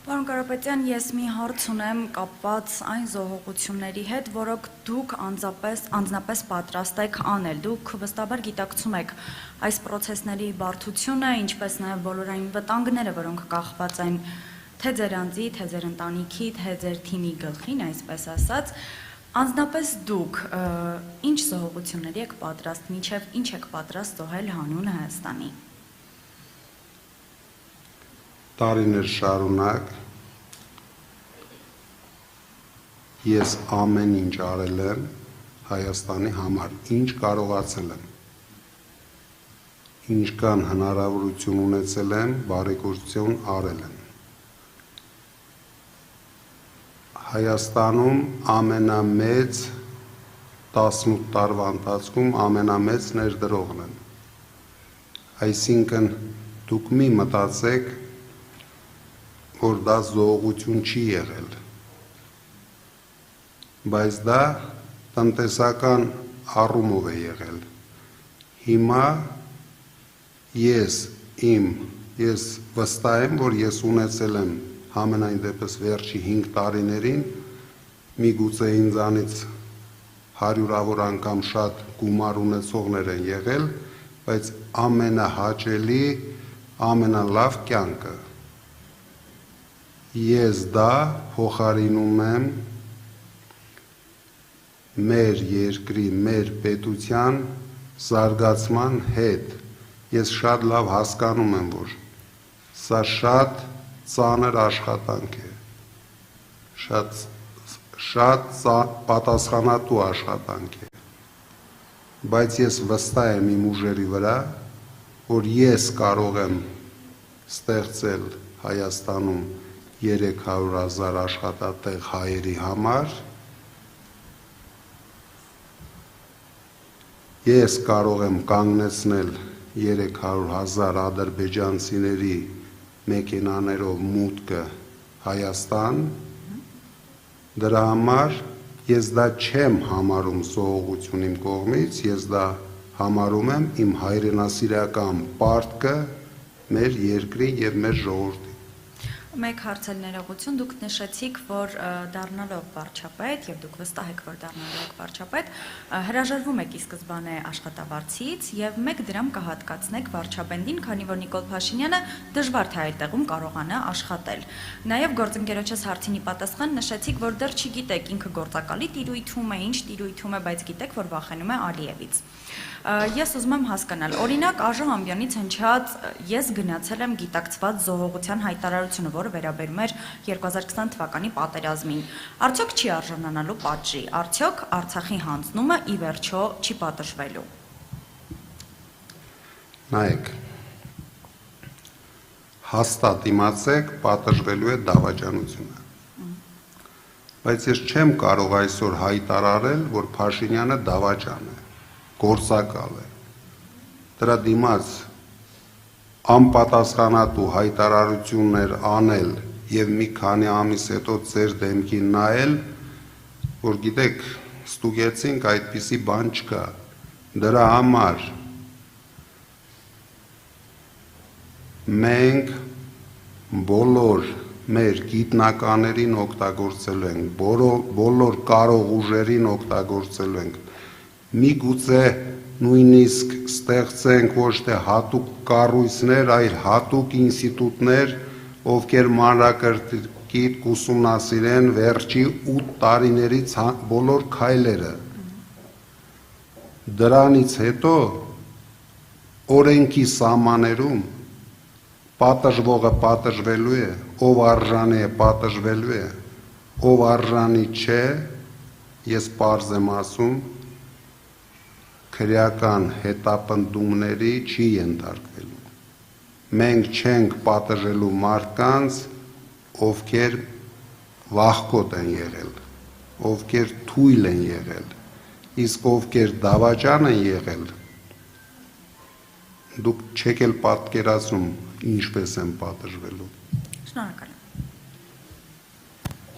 Պարոն Կարապետյան, ես մի հարց ունեմ կապված այն զոհողությունների հետ, որոնք դուք անձնապես պատրաստ եք անել։ Դուք վստահաբար գիտակցում եք այս պրոցեսների բարդությունը, ինչպես նաև բոլոր այն վտանգները, որոնք կախված են թե ձեր անձի, թե ձեր ընտանիքի, թե ձեր թիմի գլխին, այսպես ասած։ Անձնապես դուք ինչ զոհողությունների եք պատրաստ, մինչև ինչ եք պատրաստ զոհել հանուն Հայաստանի։ Տարիներ շարունակ ես ամեն ինչ արել եմ Հայաստանի համար, ինչ կարողացել եմ, ինչքան հնարավորություն ունեցել եմ, բարեգործություն արել եմ։ Հայաստանում ամենամեծ 18 տարվա ընթացքում ամենամեծ ներդրողն եմ։ Այսինքն դուք մի մտածեք, որ դա զոհողություն չի եղել, բայց դա տնտեսական առումով է եղել։ Հիմա ես վստահ եմ, որ ես ունեցել եմ համենայն դեպս վերջի 5 տարիներին, միգուցե ինձանից 100-ավոր անգամ շատ գումար ունեցողներ են եղել, բայց ամենահաճելի, ամենալավ կյանքը։ Ես դա փոխարինում եմ մեր երկրի, մեր պետության զարգացման հետ։ Ես շատ լավ հասկանում եմ, որ սա շատ ծանր աշխատանք է, շատ պատասխանատու աշխատանք է, բայց ես վստահ եմ իմ ուժերի վրա, որ ես կարող եմ ստեղծել Հայաստանում 300,000 աշխատատեղ հայերի համար, ես կարող եմ կանգնեցնել 300,000 ադրբեջանցիների մեքենաներով մուտքը Հայաստան, դրա համար ես դա չեմ համարում զոհողություն իմ կողմից, ես դա համարում եմ իմ հայրենասիրական պարտքը մեր երկրի եւ մեր ժողովրդի։ Մեկ հարց էլ ներողություն, դուք նշեցիք, որ դառնալով վարչապետ, եւ դուք վստահ եք, որ դառնալով եք վարչապետ, հրաժարվում եք ի սկզբանե աշխատավարձից եւ մեկ դրամ կհատկացնեք վարչապետին, քանի որ Նիկոլ Փաշինյանը դժվար թե այդտեղում կարողանա աշխատել։ Նաեւ գործընկերոջս հարցինի պատասխան նշեցիք, որ դեռ չգիտեք ինքը գործակալի տիրույթում է, ինչ տիրույթում է, բայց գիտեք, որ վախենում է Ալիևից։ Ես ուզում եմ հասկանալ, օրինակ Արժան ամբիոնից հնչած ես գնացել եմ գիտակցված զոհողության հայտարարությունը, որը վերաբերում էր 2020 թվականի պատերազմին։ Արդյոք չի արժանանալու պատժի, արդյոք Արցախի հանձնումը ի վերջո չի պատժվելու։ Նայեք, հաստատ իմացեք, պատժվելու է դավաճանությունը։ Բայց ես չեմ կարող այսօր հայտարարել, որ Փաշինյանը դավաճան է, գործակալ է։ Դրա դիմաց անպատասխանատու հայտարարություններ անել եւ մի քանի ամիս հետո ձեր դեմքին նայել, որ գիտեք, ստուգեցինք, այդպիսի բան չկա։ Դրա համար մենք բոլոր մեր գիտնականներին օգտագործելու ենք, բոլոր կարող ուժերին օգտագործելու ենք։ Միգուցե նույնիսկ ստեղծենք ոչ թե հատուկ կառույցներ, այլ հատուկ ինստիտուտներ, ովքեր մանրակրկիտ կուսումնասիրեն վերջի 8 տարիների բոլոր քայլերը։ Դրանից հետո օրենքի սահմաններում պատժվողը պատժվելու է, ով արժանի է պատժվելու է, ով արժանի չէ, ես պարզ եմ ասում, քրեական հետապնդումների չի ենթարկվելու։ Մենք չենք պատժելու մարդկանց, ովքեր վախկոտ են եղել, ովքեր թույլ են եղել, իսկ ովքեր դավաճան են եղել, դուք չեք էլ պատկերացնում ինչպես են պատժվելու։ Շնորհակալ